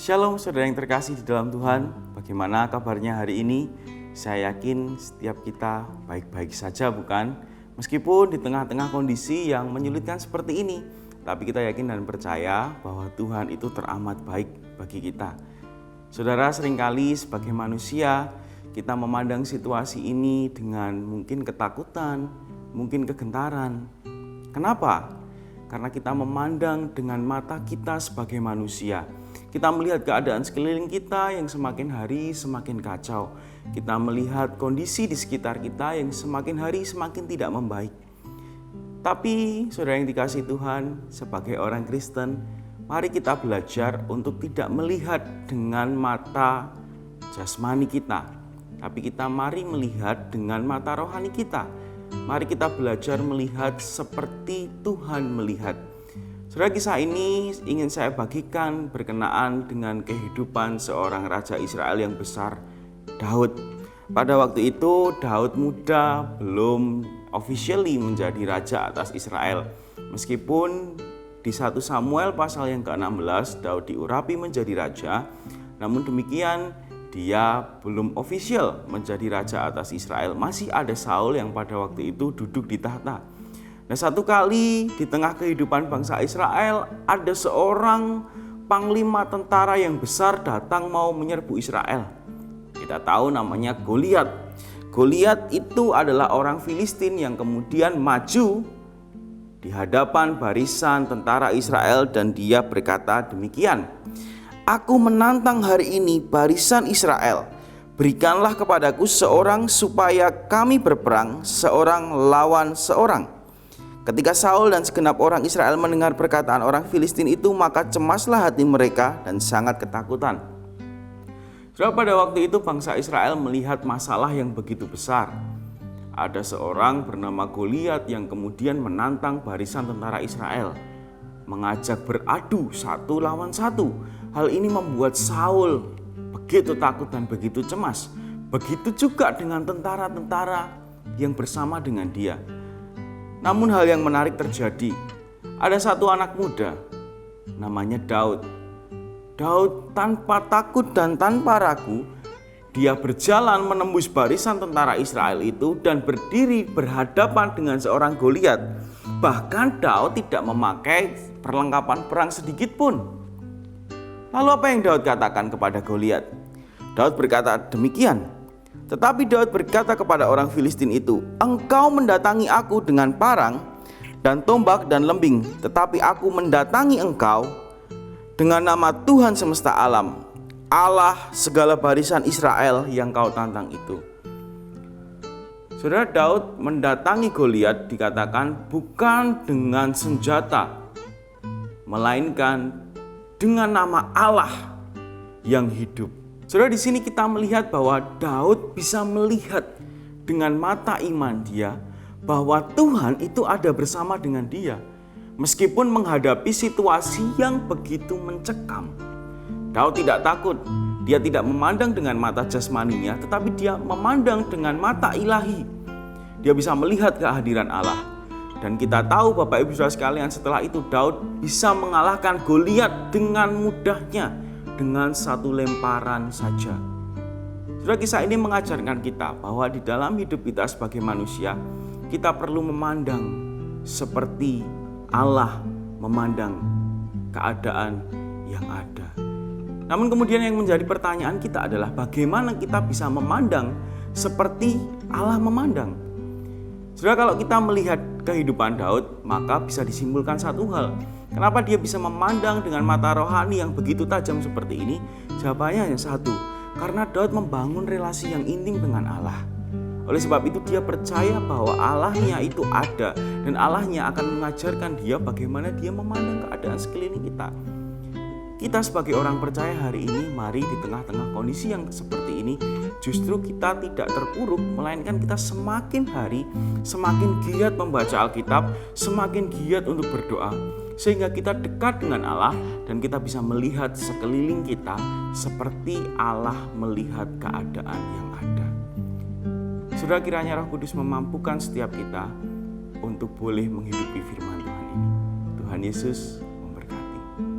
Shalom saudara yang terkasih di dalam Tuhan. Bagaimana kabarnya hari ini? Saya yakin setiap kita baik-baik saja, bukan? Meskipun di tengah-tengah kondisi yang menyulitkan seperti ini, tapi kita yakin dan percaya bahwa Tuhan itu teramat baik bagi kita. Saudara, seringkali sebagai manusia kita memandang situasi ini dengan mungkin ketakutan, mungkin kegentaran. Kenapa? Karena kita memandang dengan mata kita sebagai manusia. Kita melihat keadaan sekeliling kita yang semakin hari semakin kacau. Kita melihat kondisi di sekitar kita yang semakin hari semakin tidak membaik. Tapi saudara yang dikasihi Tuhan, sebagai orang Kristen, mari kita belajar untuk tidak melihat dengan mata jasmani kita, tapi kita mari melihat dengan mata rohani kita. Mari kita belajar melihat seperti Tuhan melihat. Saudara, kisah ini ingin saya bagikan berkenaan dengan kehidupan seorang raja Israel yang besar, Daud. Pada waktu itu Daud muda, belum officially menjadi raja atas Israel. Meskipun di 1 Samuel pasal yang ke-16 Daud diurapi menjadi raja, namun demikian dia belum official menjadi raja atas Israel. Masih ada Saul yang pada waktu itu duduk di tahta. Nah, satu kali di tengah kehidupan bangsa Israel, ada seorang panglima tentara yang besar datang mau menyerbu Israel. Kita tahu namanya Goliat. Goliat itu adalah orang Filistin yang kemudian maju di hadapan barisan tentara Israel dan dia berkata demikian, "Aku menantang hari ini barisan Israel. Berikanlah kepadaku seorang supaya kami berperang seorang lawan seorang." Ketika Saul dan segenap orang Israel mendengar perkataan orang Filistin itu, maka cemaslah hati mereka dan sangat ketakutan. Saudara, pada waktu itu bangsa Israel melihat masalah yang begitu besar. Ada seorang bernama Goliat yang kemudian menantang barisan tentara Israel, mengajak beradu 1 lawan 1. Hal ini membuat Saul begitu takut dan begitu cemas. Begitu juga dengan tentara-tentara yang bersama dengan dia. Namun hal yang menarik terjadi. Ada satu anak muda, namanya Daud. Daud tanpa takut dan tanpa ragu, dia berjalan menembus barisan tentara Israel itu dan berdiri berhadapan dengan seorang Goliat. Bahkan Daud tidak memakai perlengkapan perang sedikit pun. Lalu apa yang Daud katakan kepada Goliat? Daud berkata demikian. Tetapi Daud berkata kepada orang Filistin itu, "Engkau mendatangi aku dengan parang dan tombak dan lembing, tetapi aku mendatangi engkau dengan nama Tuhan semesta alam, Allah segala barisan Israel yang kau tantang itu." Saudara, Daud mendatangi Goliat dikatakan bukan dengan senjata, melainkan dengan nama Allah yang hidup. Saudara, di sini kita melihat bahwa Daud bisa melihat dengan mata iman dia bahwa Tuhan itu ada bersama dengan dia. Meskipun menghadapi situasi yang begitu mencekam, Daud tidak takut. Dia tidak memandang dengan mata jasmaninya, tetapi dia memandang dengan mata ilahi. Dia bisa melihat kehadiran Allah. Dan kita tahu Bapak Ibu Saudara sekalian, setelah itu Daud bisa mengalahkan Goliat dengan mudahnya, dengan 1 lemparan saja. Saudara, kisah ini mengajarkan kita bahwa di dalam hidup kita sebagai manusia, kita perlu memandang seperti Allah memandang keadaan yang ada. Namun kemudian yang menjadi pertanyaan kita adalah bagaimana kita bisa memandang seperti Allah memandang. Saudara, kalau kita melihat kehidupan Daud, maka bisa disimpulkan satu hal. Kenapa dia bisa memandang dengan mata rohani yang begitu tajam seperti ini? Jawabannya hanya satu, karena Daud membangun relasi yang intim dengan Allah. Oleh sebab itu dia percaya bahwa Allahnya itu ada dan Allahnya akan mengajarkan dia bagaimana dia memandang keadaan sekeliling kita. Kita sebagai orang percaya hari ini, mari di tengah-tengah kondisi yang seperti ini, justru kita tidak terpuruk, melainkan kita semakin hari semakin giat membaca Alkitab, semakin giat untuk berdoa, sehingga kita dekat dengan Allah dan kita bisa melihat sekeliling kita seperti Allah melihat keadaan yang ada. Saudara, kiranya Roh Kudus memampukan setiap kita untuk boleh menghidupi firman Tuhan ini. Tuhan Yesus